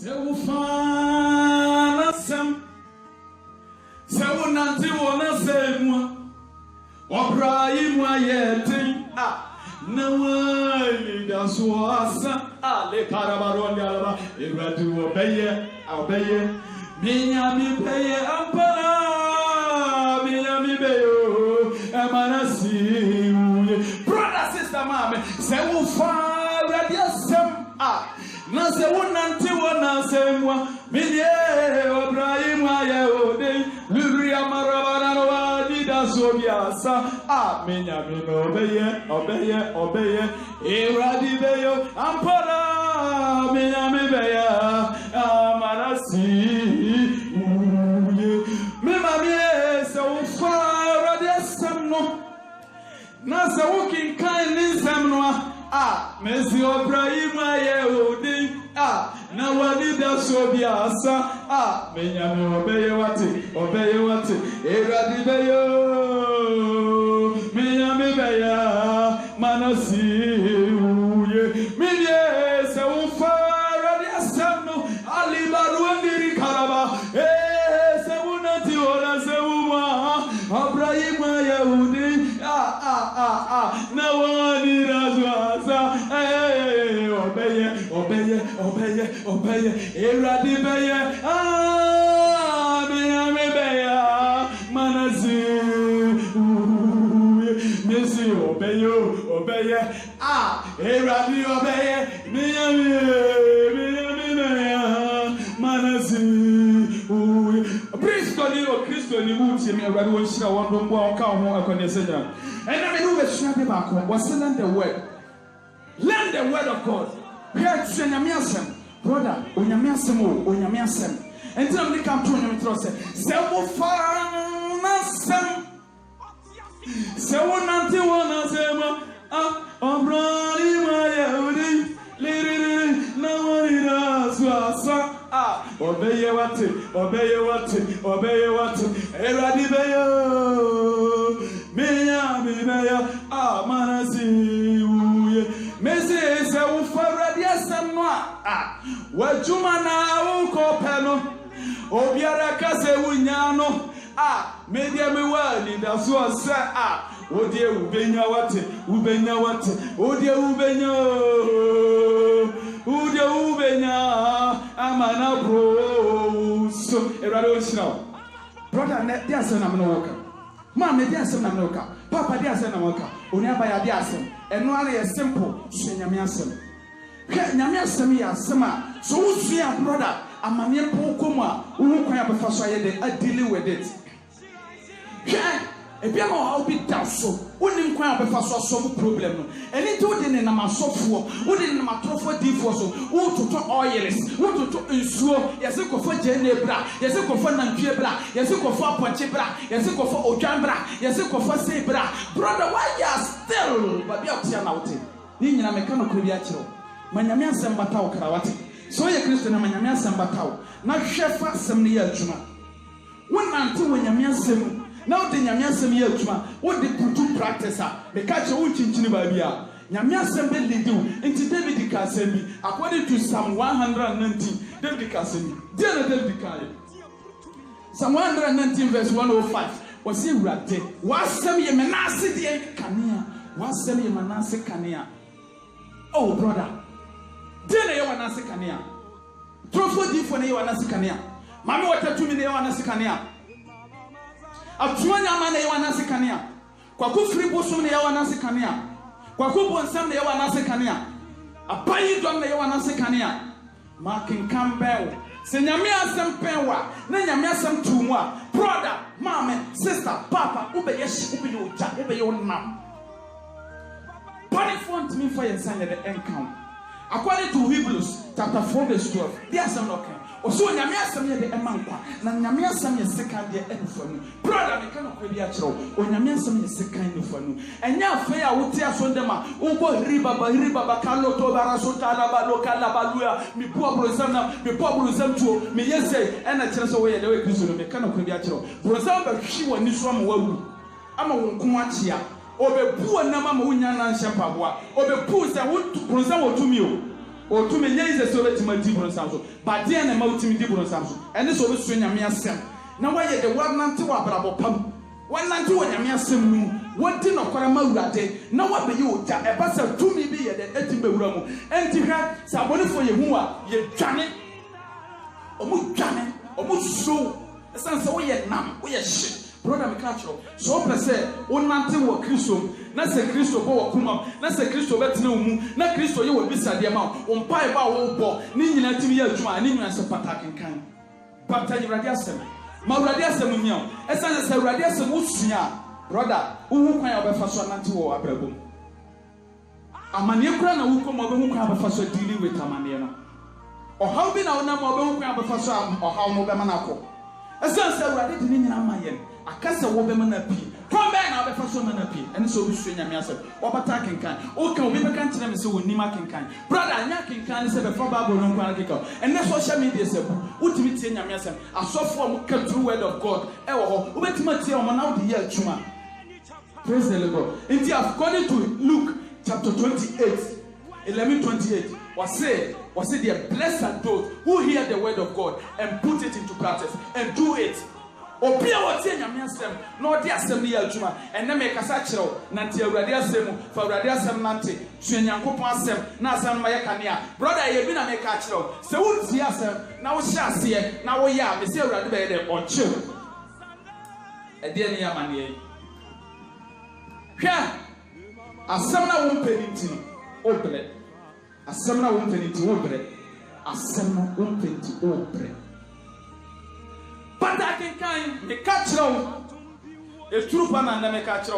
Sewufana sem. Sewunanti wona semwa. Obrahim ayete. Nawa daso asa. Le karabaron yalaba. Ebradu obeye. Minyami peye ampara. Minyami beyo. Amanasi. Brother, sister, mama. Sewufana sem. Na se wonante wona semwa milie Ibrahim ayode luri amarabana no adida sobiasa menya me obeye iradi beyo ampara menya me beya amarasi uye me mamie se ufara de semno na se wokin kan ni semno Messi Ibrahim ayode na wadida sobiasa menya me obeye wate eradi beyo menya me beya manasi uye minye se ufara di asano alibaru ndiri karaba se unati ora se uma Ibrahim ayode na wadida obeye eradi beye me beya manasi Messi obeye eradi obeye me beya manasi Kristo ni muti me eradi won shira won do mbo ka ho akonesenya ena me no be shira be ba ko was learn the word. Learn the word of God. Here to Nyamiasem. Brother, Onyamiasem. And tell me come to Nyamitrose. Sewo fanasem. Sewo nanti wana sema. Obrani mayudi. Liri na wanira swasa. Obeye wate. Eradi beyo. Meya. Manasi. Messi se ufara dia semwa wajuma na uko peno obiara kase unyano media me wali da so se odie ubenya wate odie ubenya amana bro so erado shira brother ne dia se na me no woka mama dia se na me no woka papa dia se na me woka oni abaya dia se eno are simple so Nyamiasem nyame asem ya asema so usua brother amane pokom a wo kwan abefa so ayede a deal with it ebia ma how be down so wonim kwan abefa so solve problem no eni to de ne na masofo wo de ne matrofo difo so wo toto oils wo toto nsuo yese kofo jene bra yese kofo nantwie bra yese kofo aponche bra yese kofo odwan bra yese kofo sei bra brother why you still baby atia na wote ni nyina meka no kro bi a kiro Nyamiasem batawo karawate so ye Kristo na Nyamiasem batawo na hwefa asem ne ya adwuma wonante wo Nyamiasem na wo de Nyamiasem ya adwuma wo de putu practice meka che wo chinchini ba bia Nyamiasem be lead you into David Kasemi according to Psalm 119 David Kasemi David Kasemi Psalm 119 verse 105 was he rate wasem ye menase de kanea wasem ye menase kanea oh brother dena ye wanase kanea trofo difo ne ye wanase kanea mame watatumi ne ye wanase kanea atuanya ma ne ye wanase kanea kwaku fribo sum ne ye wanase kanea kwaku bonsam ne ye wanase kanea abayi dom ne ye wanase kanea makin campbell se Nyamiasem penwa na Nyamiasem tumwa brother mama sister papa ubeyeshi ubeyoja ubeyonam Point me for your son at the end count. According to Hebrews chapter 4 verse 12, there some okay. Also Nyamiasem ye the emankwa na Nyamiasem ye second year enfanu. Brother me kana kwebi a chiro. O Nyamiasem ye second enfanu. Enya afa ya wote asondema ubo riba kalo to barasota na balokala baluya mi po brozam tuo me yese ena kire so we ye de we Kristo me kana kwebi a chiro. Brozam ba hwi wani so am wawu. Ama wonko achia. Obepu na mama unya na nshampaboa obepu se wo brozam otumi o o to me nyɛ sɛ obetimi di bronsam so but deɛ na ma otimi di bronsam so ɛne sɛ obesu nyame asɛm na wayɛ de wanante wɔ abrabɔ pam wanante wɔ nyame asɛm mu wodi nɔkɔre ma wurade na wabɛyɛ ogya ɛba sɛ tumi bi yɛ de etim bewura mu enti hwɛ sɛ abɔnefo yɛ hu a yɛ dwane ɔmo so ɛsan sɛ woyɛ nam woyɛ hye brother me catch you so pɛ sɛ wonante wɔ Kristo na sɛ Kristo bɔ wɔ kuma na sɛ Kristo bɛtena wo mu na Kristo yɛ wɔ bisadeɛ ma wo mpae ba wo bɔ ne nyina timi yɛ adwuma ne nyina sɛ patakenkan pata Awurade asɛm ma Awurade asɛm nyɛ ɛsan sɛ Awurade asɛm wosua brother wo kwan a wobɛfa so anante wɔ abrabom amaneɛ kura na wo kɔm wobɛhu kwan a wobɛfa so dealing with amaneɛ no ɔhaw bi na wonam wobɛhu kwan a wobɛfa so ɔhaw no wobɛma no akɔ ɛsan sɛ Awurade de ne nyina ma yɛn akasa wobɛma na pii kwan bɛn na wobɛfa so ma na pii ɛne sɛ obɛsua nyame asɛm wɔbata kenkan woka obi bɛka nkyerɛ me sɛ wɔnim akenkan brother anya kenkan ne sɛ bɛfa Bible no nkwan akeka ɛnɛ social media sɛ bu wotumi tie nyame asɛm asɔfo a moka true word of God ɛwɔ hɔ wobɛtumi atie ɔmo na wode yɛ adwuma praise the Lord nti according to Luke chapter 28 11:28 was say they are blessed are those who hear the word of God and put it into practice and do it. Obi a wotie nyame asɛm na ɔde asɛm no yɛ adwuma ɛnɛ me kasa kyerɛw nante Awurade asɛm fa Awurade asɛm nante sua Nyankopɔn asɛm na asɛm no yɛ kanea brother yɛ bi na me ka kyerɛw sɛ wotie asɛm na wohyɛ aseɛ na woyɛ a me sɛ Awurade bɛyɛ dɛ ɔkyew ɛdeɛ ne yɛ amaneɛ hwɛ asɛm na wompɛ ne nti no obrɛ asɛm na wompɛ ne nti obrɛ asɛm na wompɛ nti obrɛ but I can kind the catcher a true pan and never catcher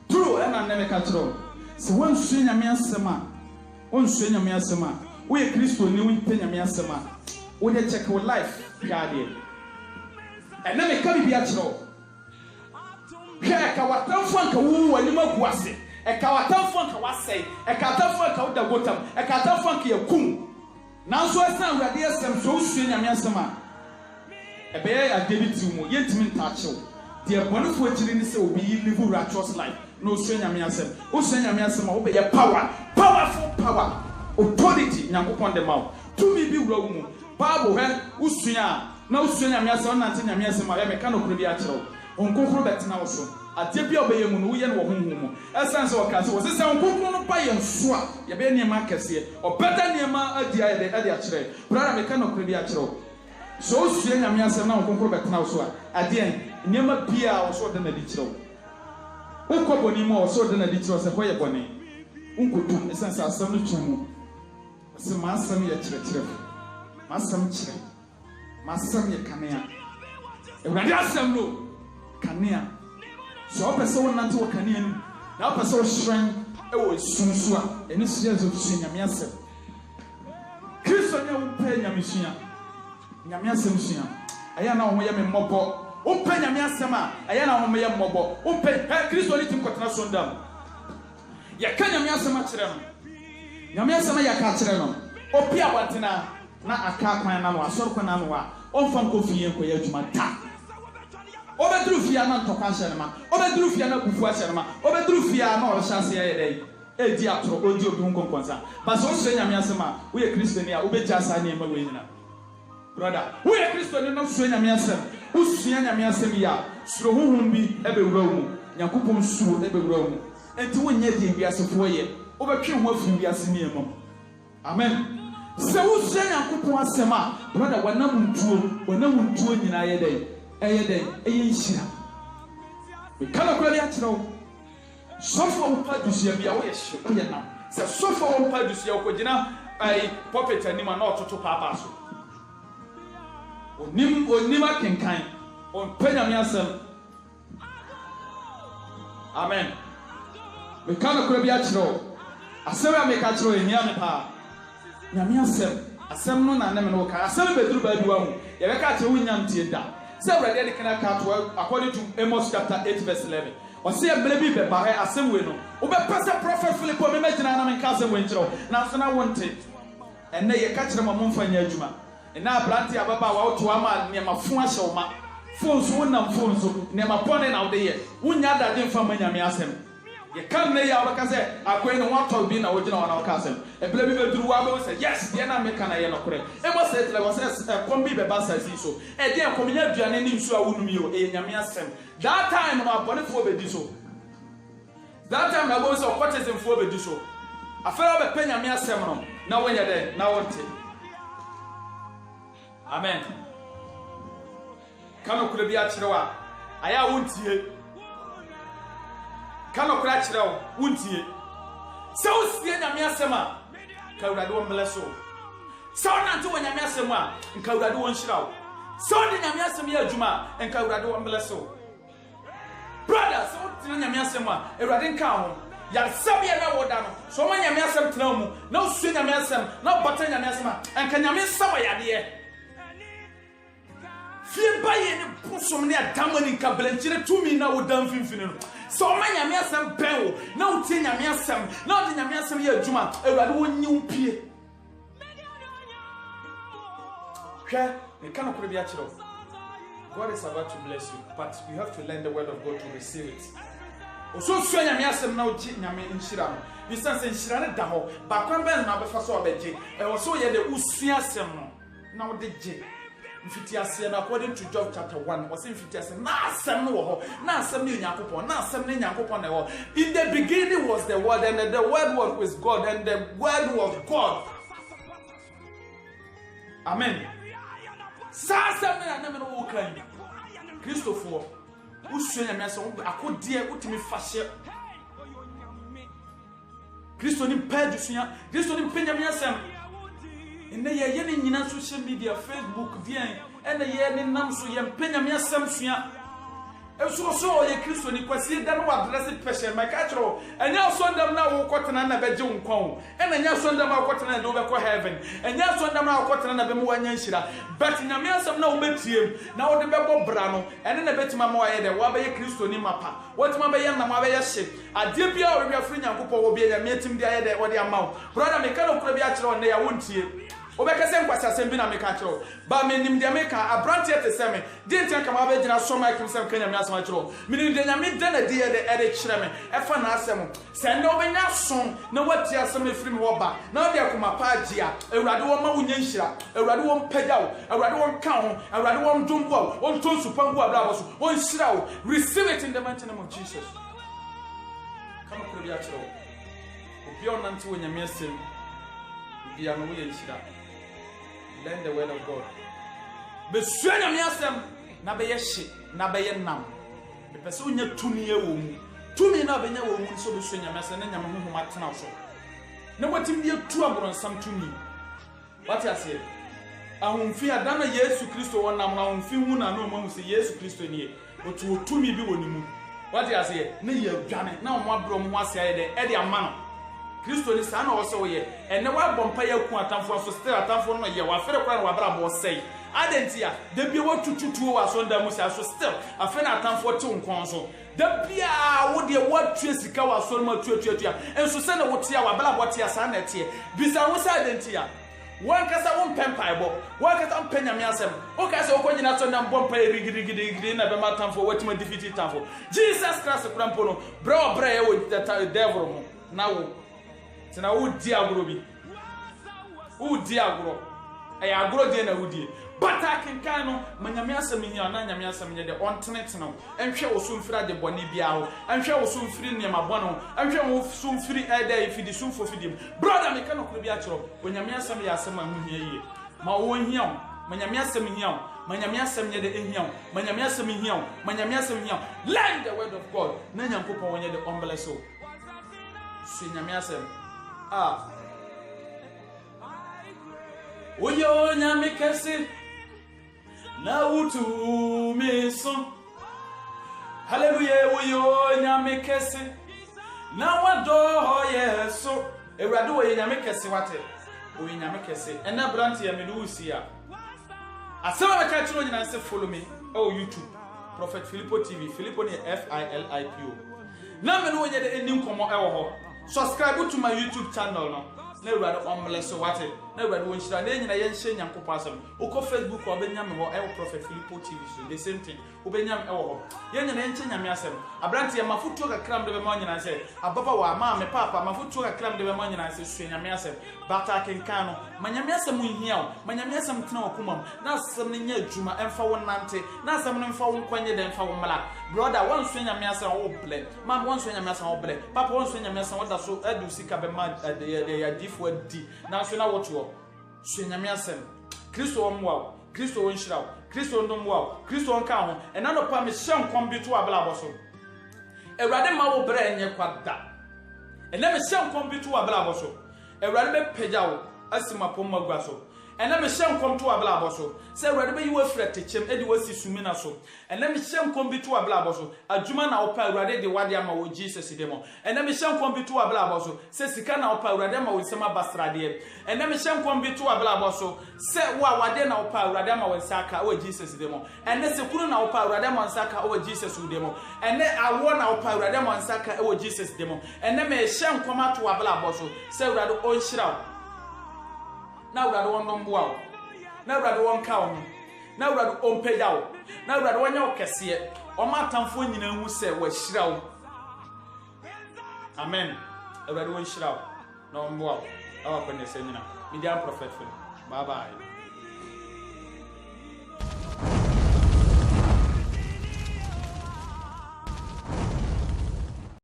true and never catcher. So one swing a mere sema, one swing a mere sema. We a Christian new penny a mere sema. We a check our life, guardian. And then a carry be at all. Here, Kawatan Funk, who are you was it? A Kawatan Funk was say, a Kawatan Funk out the bottom, a Kawatan Funky a coon. Now so I sound ready as some so swing a mere sema. Ebeye a David Tumo, yentimi ntacho. The wonderful children say will be live righteous life. No stranger nyame asem. O stranger nyame asem a obeye powerful power, authority Nyankopon dem out. To me be wura mu. Bible he usua na usua nyame asem nante nyame asem a me ka no kuro bi a kyerɛw. Onkokoro betena wo so. Ade bia obeye mu no wo ye no wo honhom mu. Esan se o ka se wo se onkokoro no ba ye nso a ye be niema kese. Obeda niema adi ayede ade a kyerɛ. Brother me ka no kuro bi a kyerɛw. So sua nyame asɛm na wonkɔnkɔ betena wo so a adeɛn nneɛma bia wo so de na di kyerɛw wokɔ bɔne mu a wo so de na di kyerɛw sɛ hɔ yɛ bɔne wonkɔtum ɛsiane sɛ asɛm no twɛ mu sɛ maasɛm yɛ kyerɛkyerɛfo maasɛm kyerɛ maasɛm yɛ kanea Awurade asɛm no kanea sɛ wopɛ sɛ wonante wɔ kanea no na wopɛ sɛ wohyerɛn ɛwɔ esu so a ɛno so yɛ sɛ wosua nyame asɛm Kristo nyɛ wompɛ nyame sua nyame asɛm sua ɛyɛ na wo yɛ me mmɔbɔ wompɛ nyame asɛm a ɛyɛ na wo yɛ mmɔbɔ wompɛ Kristo ne tim kɔtena so ndam yɛka nyame asɛm akyerɛ no nyame asɛm yɛka akyerɛ no opi abɔntena na aka kwan na no asɔre kwan na no a ɔmfa nkɔ fie nkɔyɛ adwuma da obɛduru fie na ntɔkwa hyɛ no ma obɛduru fie na kufu ahyɛ no ma obɛduru fie na ɔhyɛ ase yɛ dɛ edi atoro odi obi ho nkɔnkɔnsa ba so hyɛ nyame asɛm a woyɛ kristoni a wobɛgya asa ne ma wei nyina brother we are Christian no sua nyame asɛm usua nyame asɛm ya suro honhom bi ebewura mu Nyankopɔn suro ebewura mu enti wonyɛ die wiasefo yɛ wobɛtwe ho afiri wiase ne emam amen sɛ usua Nyankopɔn asɛm a brother wanam ntuo nyina yɛ dɛ ɛyɛ nhyira we kala kura bi akyerɛ wo sɔfo wo pa dusua bi a woyɛ hye woyɛ nam sɛ sɔfo wo pa dusua wo kɔgyina ai puppet anim a na ɔtoto paapa so onim akenkan onpɛ nyame asɛm amen meka no kora bi akyerɛw asɛm a meka kyerɛw ehia me paa nyame asɛm no na nem no ka asɛm beduru ba bi wa ho yɛbɛka kyerɛ wo nyam tie da sɛ Awurade de kana ka to according to Amos chapter 8 verse 11 ɔsɛ ɛmmerɛ bi bɛba hɛ asɛm we no wobɛpɛ sɛ prophet Philip o memɛgyina na menka asɛm we nkyerɛw nanso na wonte ɛnnɛ yɛka kyerɛ ma momfa nyɛ adwuma na abranti ababa wa woto ama nneema fon ahyɛ wo ma fon so wonam fon so nneema pɔne na wode yɛ wonya dade mfa ma nyame asɛm You can't lay out because I'm going to want to be in a original cousin. And believe me, do I will say, yes, the American I am correct. It was said, I was a combi basa so. And then come here, Janine, so I wouldn't you in Yamiasem. That time, I'm going for the diso. That time, I was a quarters and for the diso. I fell a penny Yamiasem. Now when you're there, now what? Amen. Kano could be at Chiroa. I won't see. Kano crash now, won't ye? So, see, Yamiasema, Kaurado bless you. So, not to Yamiasema, and Kaurado one shroud. So, did Yamiasema Juma, and Kaurado bless you. Brother, so, Yamiasema, a radin cow, Yan Sabia Wadano, so many Yamiasem Tnomu, no swing Yamiasem, no button Yamiasema, and can Yamis Sabaya, dear. Fear by any pussum near Damani Cablenchina to me now, damn finfin. So many Yamiasem Bell, no tin Yamiasem, not in Yamiasem here, Juma, a radu new peer. Here, they cannot be actual. God is about to bless you, but you have to learn the word of God to receive it. So, Yamiasem now, Yami in Shiram. This is in Shiran Damo, but one bell now before so beji, and also yet the Usiasem now the J. According to Job chapter 1, was in Fitias, na some Yakupon, na some Yakupon. In the beginning was the word, and the word was with God, and the word was God. Amen. Sasa na never know kind. Christopher, who swing a mess on a good dear, what me fashion. Christo in Pedro, Christo in Penyamiasam. In the year in social media, Facebook, Vien, and the year in Namsu, and Penyamiasam. And so a Christian, you can see that what blessed person, my catcher, and now son them now cotton and a bedroom cone, and then son them out cotton and over heaven, and now son them out cotton and a bemo and yanshira. But in a measure, no bet now the Bebo Brano, and then a bet my moa, the Wabay Christian in Mapa. What my bayan, my ship? I did be our real friend and Kupo will be a meeting the other or the amount. Brother, make a probiator on there, won't you? Obekasem kwasa sembina mekatro ba menim de meka abrantie te seme de ntia kama abegina so my kimsem kanya me asama tro menim de nyame de na de de kire me efa na asem se na obenya son na wati asem efiri me wo ba na ode akoma pa agia awurade wo ma wonya nhira awurade wo mpagya wo awurade wo nka ho awurade wo ndumbo wo ntonsu pangu abra wo so wo nhira wo receive it in the mighty name of Jesus. Kama kuri atro obi onante wo nyame asem bia no wo nhira. Learn the word of God. Be suanya me asem na be yeshi na be yenam. Be pese unya tumi e wo mu. Tumi na be nya wo mu so be suanya me asem na nya me honhom atena so. Na watim de tu abronsam tumi. What you say? Ahunfi adana Yesu Kristo wonam na ahunfi hu na no mahu se Yesu Kristo nie. Otu tumi bi woni mu. What you say? Na ye adwane na omo abro mo ase aye de ama no. Kristo ni sana wo se wo ye ene wa bompa ya ku atamfo so still atamfo no ye wa fere kwa na wa bra mo sei adentia de bia wo tututuo wa so nda mu se so still afa na atamfo te nkon so de bia wo de wo tue sika wa so ma tuatuatua enso se na wo tia wa bla botia sa na tie bisa wo sa adentia won kasa won pempaibo won kasa on penya me asem o kasa o konyina so na bompa rigirigirigiri na be ma atamfo watima defeat atamfo Jesus Christ kurampo no bra ye wo devil mo na wo na udi agro bi udi agro ay agro de na udi bata kenkan no manyame asem hia na nyame asem nye de ontene no enhwe wo so mfira de boni bia ho enhwe wo so mfiri ne mabona ho enhwe wo so mfiri eda ifidi so mfo fidim brother me kan okro bi a chiro onyame asem ya asem ahu hia yi ma wo hia manyame asem hia manyame asem nye de hia manyame asem hia manyame asem hia learn the word of God na nyankopon wonye de ombeleso si nyame asem Oyo nyame kese na utu meso hallelujah oyo nyame kese na wado yeso ewrade oyo nyame kese wate oyo nyame kese ena brand ya me usi ya asema na ka chiro nyina se follow me YouTube Prophet Philippo TV Philippo ni FILIPO na me no onye de enim komo ewo ho subscribe to my YouTube channel no na ewrade omle so wate na awurade won shira na nyina ye nhye nyankopɔ asem uko Facebook o benyam ho e Prophet Philippo TV so the same thing u benyam e wo ho ye nyina ye nhye nyame asem abrante ye mafutuo kakram de be ma nyina se ababa wa ma me papa mafutuo kakram de be ma nyina se su nyame asem bata kenkan no manyame asem nhia o manyame asem tena okumam na asem ne nya adwuma emfa wo nante na asem ne mfa wo kwanye de mfa wo mala brother won su nyame asem wo ble mam won su nyame asem wo ble papa won su nyame asem wo da so adu sika be ma de ya difo adi na so na woto su nyame asem Kristo wo mwa Kristo wo nhira Kristo ndo mwa Kristo won ka ho ena no pa me hye nkom bi to abla aboso Ewurade ma wo bra enye kwada ena me hye nkom bi to abla aboso Ewurade be pagya wo asima pom magua so ena me hye nkom to abla aboso se Ewurade be yiwo frɛ techem edi wasi sumina so ena me hye nkom bi to abla aboso adwuma na wo pa Ewurade de wade ama wo Jesus demo ena me hye nkom bi to abla aboso se sika na wo pa Ewurade ama wo nsema basrade ena me hye nkom bi to abla aboso se wa wade na wo pa Ewurade ama wo nsaka wo Jesus demo ena se kunu na wo pa Ewurade ama nsaka wo Jesus demo ena awo na wo pa Ewurade ama nsaka wo Jesus demo ena me hye nkom ato abla aboso se Ewurade onhyira na Ewurade won nomboa wo na Ewurade won ka wo na Ewurade ompagya wo na Ewurade wonya wo kese o ma tamfo nyina hu se wa hyira wo amen Ewurade won hyira wo na omboa wo awa kwene se nyina media Prophet Philip bye bye